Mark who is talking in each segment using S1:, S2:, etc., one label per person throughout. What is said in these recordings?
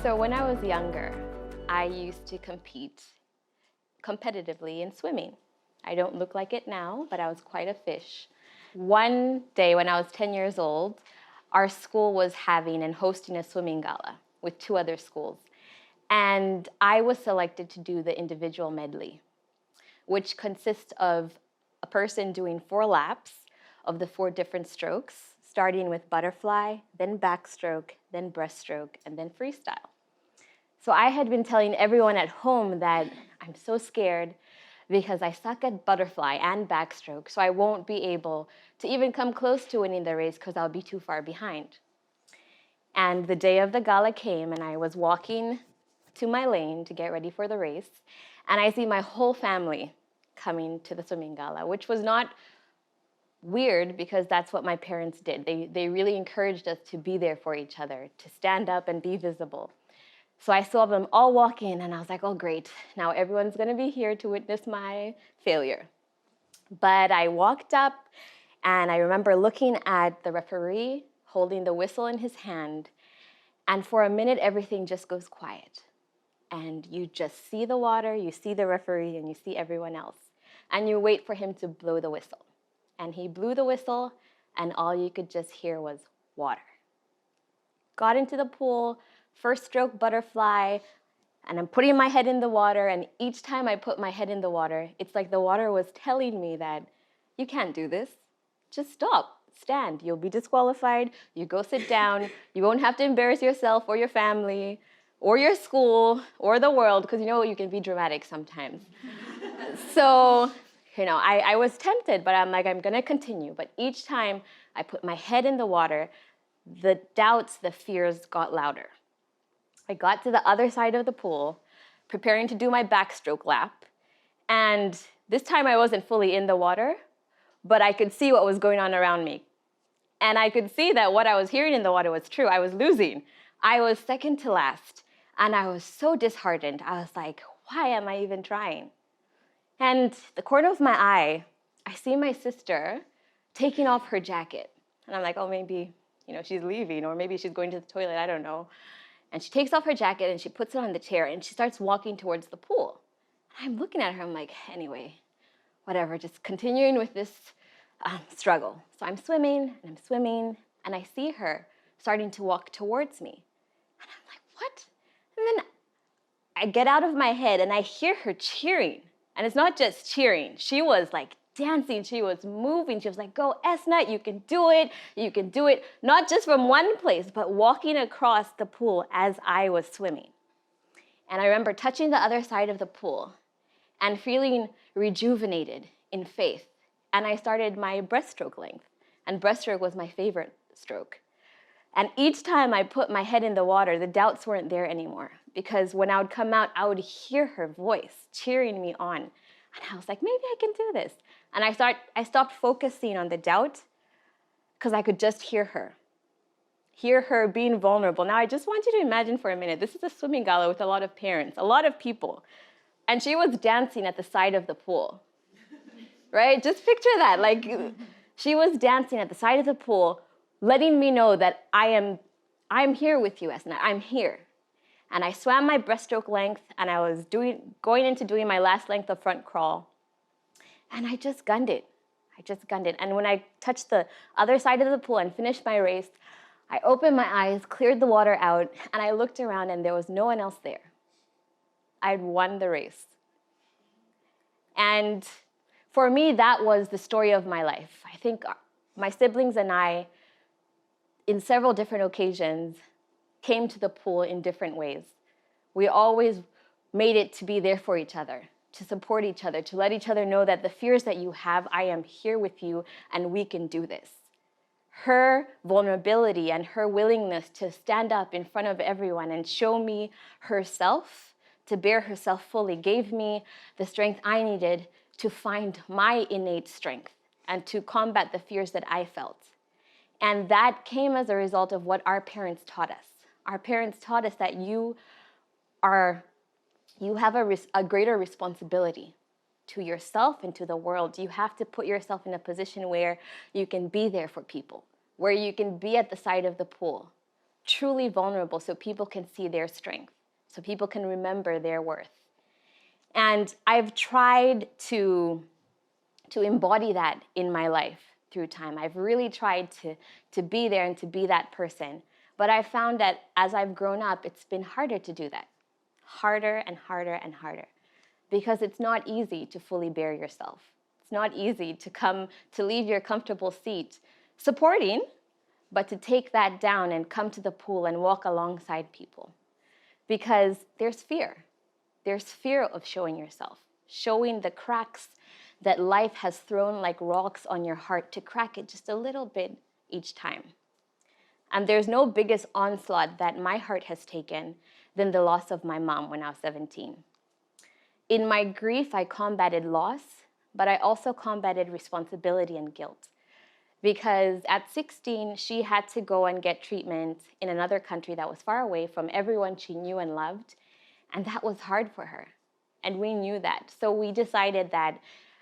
S1: So when I was younger, I used to compete competitively in swimming. I don't look like it now, but I was quite a fish. One day when I was 10 years old, our school was having and hosting a swimming gala with two other schools. And I was selected to do the individual medley, which consists of a person doing 4 laps of the 4 different strokes, starting with butterfly, then backstroke, then breaststroke, and then freestyle. So I had been telling everyone at home that I'm so scared because I suck at butterfly and backstroke, so I won't be able to even come close to winning the race because I'll be too far behind. And the day of the gala came, and I was walking to my lane to get ready for the race, and I see my whole family coming to the swimming gala, which was not weird because that's what my parents did. They really encouraged us to be there for each other, to stand up and be visible. So I saw them all walk in, and I was like, oh, great. Now everyone's going to be here to witness my failure. But I walked up, and I remember looking at the referee holding the whistle in his hand, and for a minute, everything just goes quiet. And you just see the water, you see the referee, and you see everyone else. And you wait for him to blow the whistle. And he blew the whistle, and all you could just hear was water. Got into the pool, first stroke butterfly, and I'm putting my head in the water, and each time I put my head in the water, it's like the water was telling me that you can't do this. Just stop, stand, you'll be disqualified, you go sit down, you won't have to embarrass yourself or your family or your school or the world, because you can be dramatic sometimes. So, I was tempted, but I'm like, I'm gonna continue. But each time I put my head in the water, the doubts, the fears got louder. I got to the other side of the pool, preparing to do my backstroke lap. And this time I wasn't fully in the water, but I could see what was going on around me. And I could see that what I was hearing in the water was true. I was losing. I was second to last. And I was so disheartened. I was like, why am I even trying? And the corner of my eye, I see my sister taking off her jacket. And I'm like, oh, maybe, she's leaving, or maybe she's going to the toilet, I don't know. And she takes off her jacket and she puts it on the chair and she starts walking towards the pool. And I'm looking at her, I'm like, anyway, whatever, just continuing with this struggle. So I'm swimming and I see her starting to walk towards me. And I'm like, what? And then I get out of my head and I hear her cheering. And it's not just cheering. She was like dancing, she was moving. She was like, go Esnatt, you can do it. You can do it. Not just from one place, but walking across the pool as I was swimming. And I remember touching the other side of the pool and feeling rejuvenated in faith. And I started my breaststroke length. And breaststroke was my favorite stroke. And each time I put my head in the water, the doubts weren't there anymore. Because when I would come out, I would hear her voice cheering me on. And I was like, maybe I can do this. And I stopped focusing on the doubt because I could just hear her being vulnerable. Now, I just want you to imagine for a minute, this is a swimming gala with a lot of parents, a lot of people. And she was dancing at the side of the pool, right? Just picture that. Like, she was dancing at the side of the pool, letting me know that I'm here with you, Esnatt, I'm here. And I swam my breaststroke length, and I was going into doing my last length of front crawl. And I just gunned it. And when I touched the other side of the pool and finished my race, I opened my eyes, cleared the water out, and I looked around, and there was no one else there. I'd won the race. And for me, that was the story of my life. I think my siblings and I, in several different occasions, came to the pool in different ways. We always made it to be there for each other, to support each other, to let each other know that the fears that you have, I am here with you and we can do this. Her vulnerability and her willingness to stand up in front of everyone and show me herself, to bear herself fully, gave me the strength I needed to find my innate strength and to combat the fears that I felt. And that came as a result of what our parents taught us. Our parents taught us that you have a greater responsibility to yourself and to the world. You have to put yourself in a position where you can be there for people, where you can be at the side of the pool, truly vulnerable so people can see their strength, so people can remember their worth. And I've tried to embody that in my life through time. I've really tried to be there and to be that person. But I've found that as I've grown up, it's been harder to do that. Harder and harder and harder. Because it's not easy to fully bear yourself. It's not easy to leave your comfortable seat supporting, but to take that down and come to the pool and walk alongside people. Because there's fear. There's fear of showing yourself, showing the cracks that life has thrown like rocks on your heart, to crack it just a little bit each time. And there's no biggest onslaught that my heart has taken than the loss of my mom when I was 17. In my grief, I combated loss, but I also combated responsibility and guilt. Because at 16, she had to go and get treatment in another country that was far away from everyone she knew and loved. And that was hard for her. And we knew that. So we decided that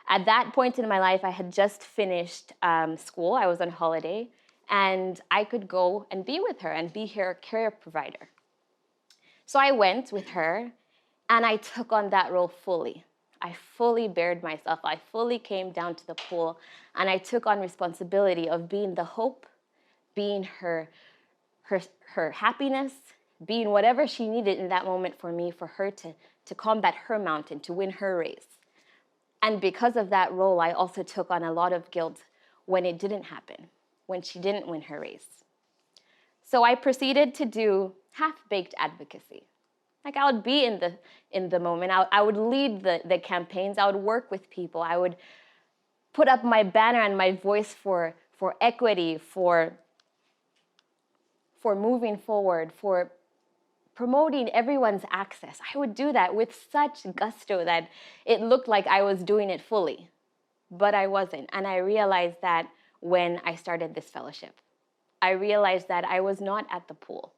S1: at that point in my life, I had just finished school. I was on holiday. And I could go and be with her and be her care provider. So I went with her, and I took on that role fully. I fully bared myself. I fully came down to the pool, and I took on responsibility of being the hope, being her happiness, being whatever she needed in that moment for me, for her to combat her mountain, to win her race. And because of that role, I also took on a lot of guilt when it didn't happen, when she didn't win her race. So I proceeded to do half-baked advocacy. Like, I would be in the moment. I would lead the campaigns. I would work with people. I would put up my banner and my voice for equity, for moving forward, for promoting everyone's access. I would do that with such gusto that it looked like I was doing it fully, but I wasn't. And I realized that when I started this fellowship. I realized that I was not at the pool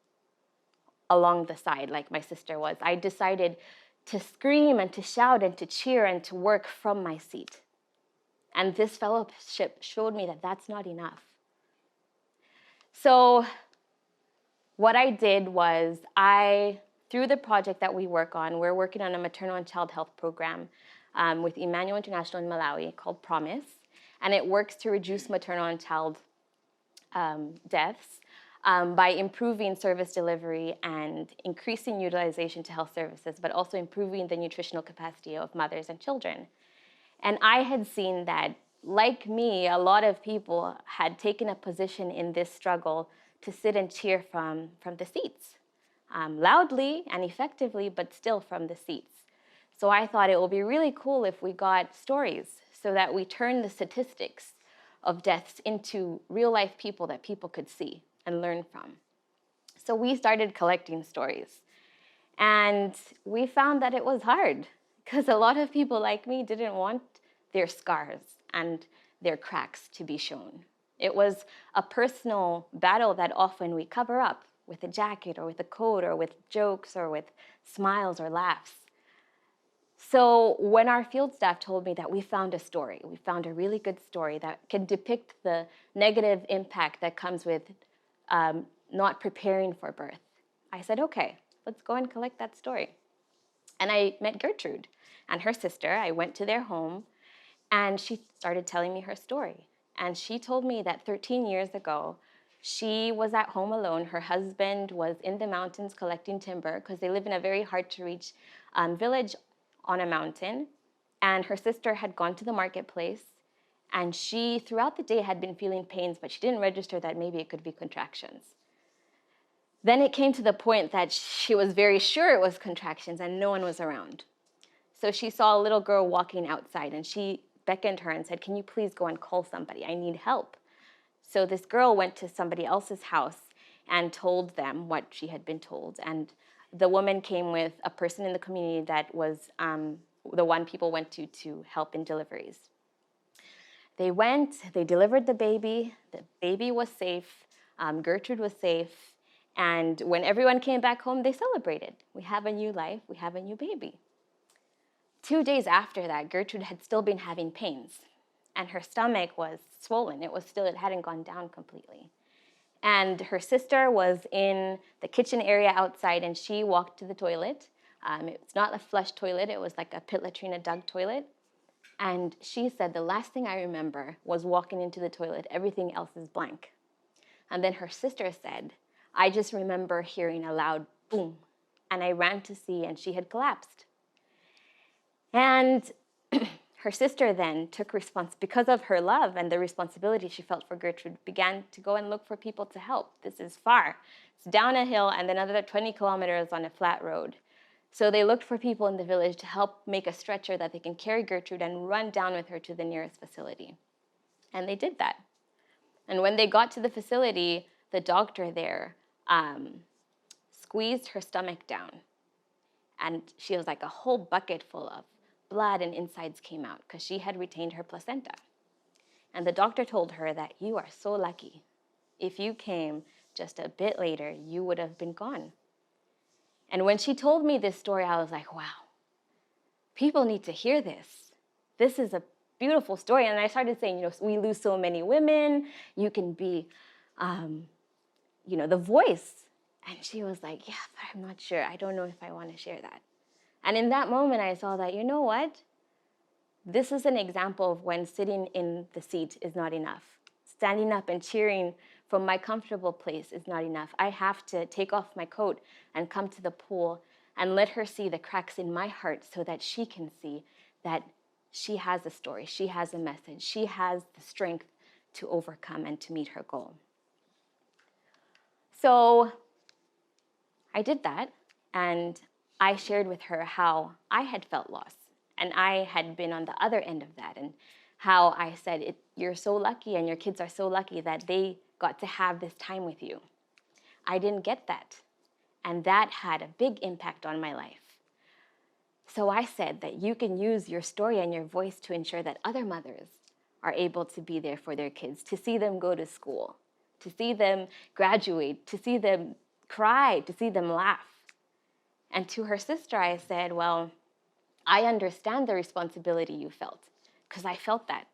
S1: along the side like my sister was. I decided to scream and to shout and to cheer and to work from my seat. And this fellowship showed me that that's not enough. So what I did was, through the project that we work on, we're working on a maternal and child health program with Emmanuel International in Malawi called Promise. And it works to reduce maternal and child deaths by improving service delivery and increasing utilization to health services, but also improving the nutritional capacity of mothers and children. And I had seen that, like me, a lot of people had taken a position in this struggle to sit and cheer from the seats, loudly and effectively, but still from the seats. So I thought it would be really cool if we got stories so that we turn the statistics of deaths into real-life people that people could see and learn from. So we started collecting stories. And we found that it was hard, because a lot of people like me didn't want their scars and their cracks to be shown. It was a personal battle that often we cover up with a jacket or with a coat or with jokes or with smiles or laughs. So when our field staff told me that we found a story, we found a really good story that can depict the negative impact that comes with not preparing for birth, I said, okay, let's go and collect that story. And I met Gertrude and her sister. I went to their home, and she started telling me her story. And she told me that 13 years ago, she was at home alone. Her husband was in the mountains collecting timber, because they live in a very hard-to-reach village on a mountain. And her sister had gone to the marketplace, and she, throughout the day, had been feeling pains, but she didn't register that maybe it could be contractions. Then it came to the point that she was very sure it was contractions, and no one was around. So she saw a little girl walking outside, and she beckoned her and said, "Can you please go and call somebody? I need help." So this girl went to somebody else's house and told them what she had been told. And the woman came with a person in the community that was the one people went to help in deliveries. They went, they delivered the baby was safe, Gertrude was safe, and when everyone came back home, they celebrated. We have a new life, we have a new baby. 2 days after that, Gertrude had still been having pains, and her stomach was swollen. It hadn't gone down completely. And her sister was in the kitchen area outside, and she walked to the toilet. It's not a flush toilet, it was like a pit latrine, a dug toilet. And she said, the last thing I remember was walking into the toilet. Everything else is blank. And then her sister said, I just remember hearing a loud boom. And I ran to see, and she had collapsed. And her sister then took because of her love and the responsibility she felt for Gertrude, began to go and look for people to help. This is far. It's down a hill and then another 20 kilometers on a flat road. So they looked for people in the village to help make a stretcher that they can carry Gertrude and run down with her to the nearest facility. And they did that. And when they got to the facility, the doctor there squeezed her stomach down. And she was like a whole bucket full of blood and insides came out because she had retained her placenta. And the doctor told her that you are so lucky. If you came just a bit later, you would have been gone. And when she told me this story, I was like, wow, people need to hear this. This is a beautiful story. And I started saying, we lose so many women. You can be, the voice. And she was like, yeah, but I'm not sure. I don't know if I want to share that. And in that moment, I saw that, you know what? This is an example of when sitting in the seat is not enough. Standing up and cheering from my comfortable place is not enough. I have to take off my coat and come to the pool and let her see the cracks in my heart so that she can see that she has a story, she has a message, she has the strength to overcome and to meet her goal. So I did that, and I shared with her how I had felt lost, and I had been on the other end of that, and how I said, you're so lucky and your kids are so lucky that they got to have this time with you. I didn't get that, and that had a big impact on my life. So I said that you can use your story and your voice to ensure that other mothers are able to be there for their kids, to see them go to school, to see them graduate, to see them cry, to see them laugh. And to her sister, I said, well, I understand the responsibility you felt, because I felt that.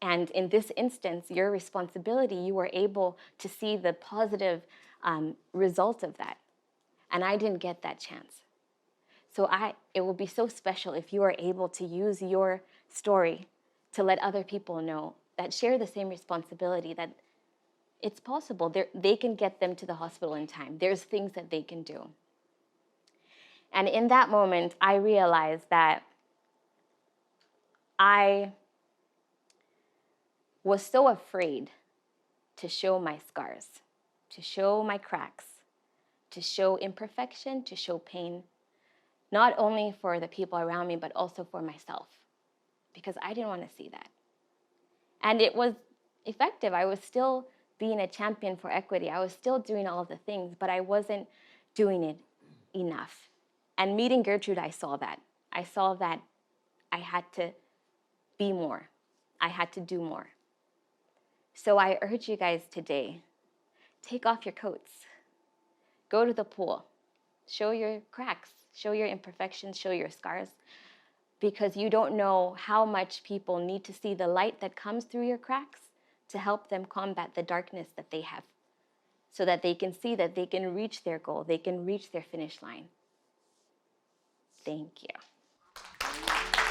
S1: And in this instance, your responsibility, you were able to see the positive result of that. And I didn't get that chance. So it will be so special if you are able to use your story to let other people know that share the same responsibility, that it's possible. They can get them to the hospital in time. There's things that they can do. And in that moment, I realized that I was so afraid to show my scars, to show my cracks, to show imperfection, to show pain, not only for the people around me, but also for myself, because I didn't want to see that. And it was effective. I was still being a champion for equity. I was still doing all of the things, but I wasn't doing it enough. And meeting Gertrude, I saw that. I saw that I had to be more. I had to do more. So I urge you guys today, take off your coats. Go to the pool. Show your cracks. Show your imperfections. Show your scars. Because you don't know how much people need to see the light that comes through your cracks to help them combat the darkness that they have, so that they can see that they can reach their goal, they can reach their finish line. Thank you.